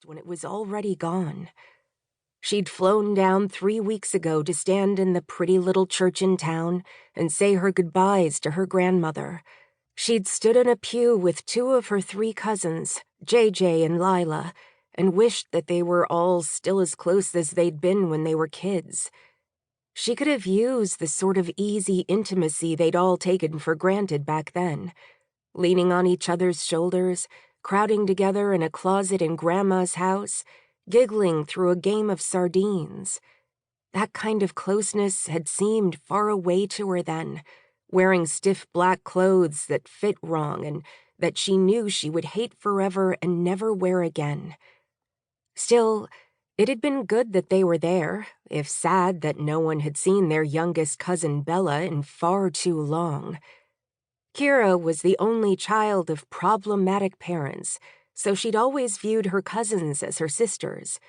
when it was already gone. She'd flown down 3 weeks ago to stand in the pretty little church in town and say her goodbyes to her grandmother. She'd stood in a pew with 2 of her 3 cousins, JJ and Lila, and wished that they were all still as close as they'd been when they were kids. She could have used the sort of easy intimacy they'd all taken for granted back then, leaning on each other's shoulders, crowding together in a closet in Grandma's house, giggling through a game of sardines. That kind of closeness had seemed far away to her then, wearing stiff black clothes that fit wrong and that she knew she would hate forever and never wear again. Still, it had been good that they were there, if sad that no one had seen their youngest cousin Bella in far too long. Keira was the only child of problematic parents, so she'd always viewed her cousins as her sisters.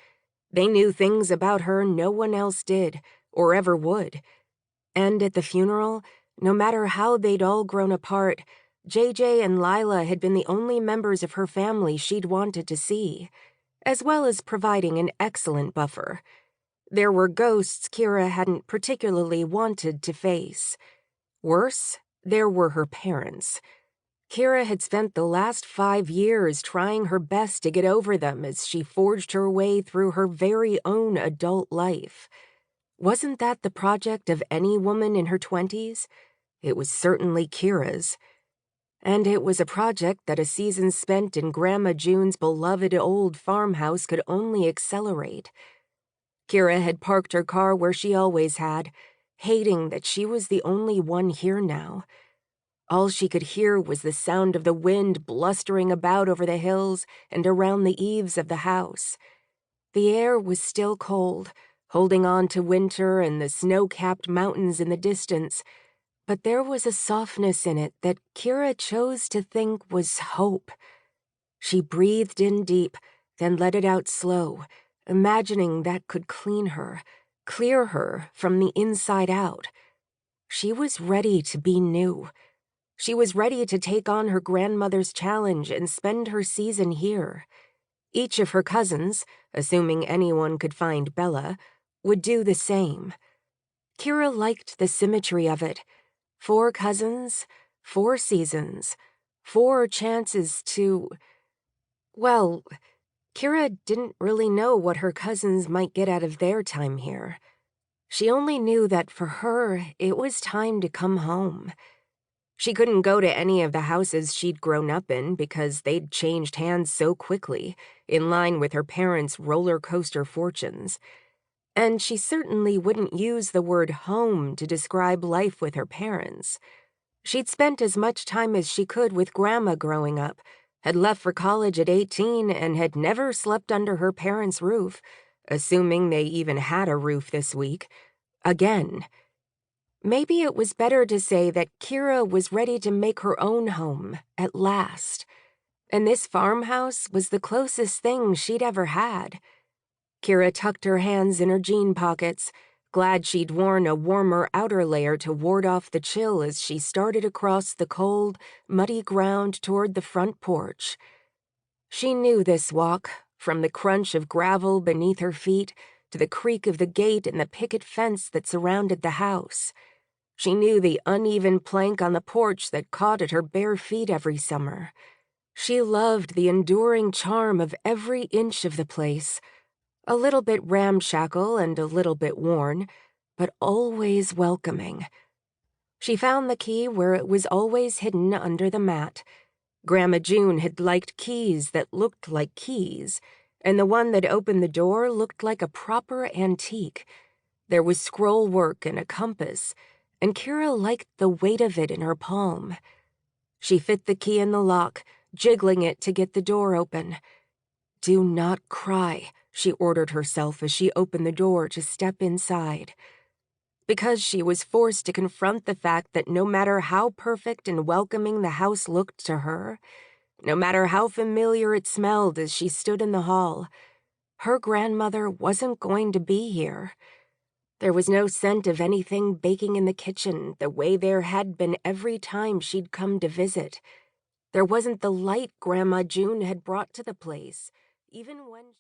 They knew things about her no one else did, or ever would. And at the funeral, no matter how they'd all grown apart, JJ and Lila had been the only members of her family she'd wanted to see, as well as providing an excellent buffer. There were ghosts Keira hadn't particularly wanted to face. Worse, there were her parents. Keira had spent the last 5 years trying her best to get over them as she forged her way through her very own adult life. Wasn't that the project of any woman in her 20s? It was certainly Keira's. And it was a project that a season spent in Grandma June's beloved old farmhouse could only accelerate. Keira had parked her car where she always had, hating that she was the only one here now. All she could hear was the sound of the wind blustering about over the hills and around the eaves of the house. The air was still cold, holding on to winter and the snow-capped mountains in the distance, but there was a softness in it that Keira chose to think was hope. She breathed in deep, then let it out slow, imagining that could clean her, clear her from the inside out. She was ready to be new. She was ready to take on her grandmother's challenge and spend her season here. Each of her cousins, assuming anyone could find Bella, would do the same. Keira liked the symmetry of it. 4 cousins, 4 seasons, 4 chances to... Well, Keira didn't really know what her cousins might get out of their time here. She only knew that for her, it was time to come home. She couldn't go to any of the houses she'd grown up in because they'd changed hands so quickly, in line with her parents' roller coaster fortunes. And she certainly wouldn't use the word home to describe life with her parents. She'd spent as much time as she could with Grandma growing up, had left for college at 18, and had never slept under her parents' roof, assuming they even had a roof this week, again. Maybe it was better to say that Keira was ready to make her own home, at last. And this farmhouse was the closest thing she'd ever had. Keira tucked her hands in her jean pockets, glad she'd worn a warmer outer layer to ward off the chill as she started across the cold, muddy ground toward the front porch. She knew this walk, from the crunch of gravel beneath her feet to the creak of the gate and the picket fence that surrounded the house. She knew the uneven plank on the porch that caught at her bare feet every summer. She loved the enduring charm of every inch of the place, a little bit ramshackle and a little bit worn, but always welcoming. She found the key where it was always hidden under the mat. Grandma June had liked keys that looked like keys, and the one that opened the door looked like a proper antique. There was scroll work and a compass, and Keira liked the weight of it in her palm. She fit the key in the lock, jiggling it to get the door open. "Do not cry," she ordered herself as she opened the door to step inside. Because she was forced to confront the fact that no matter how perfect and welcoming the house looked to her, no matter how familiar it smelled as she stood in the hall, her grandmother wasn't going to be here. There was no scent of anything baking in the kitchen the way there had been every time she'd come to visit. There wasn't the light Grandma June had brought to the place, even when...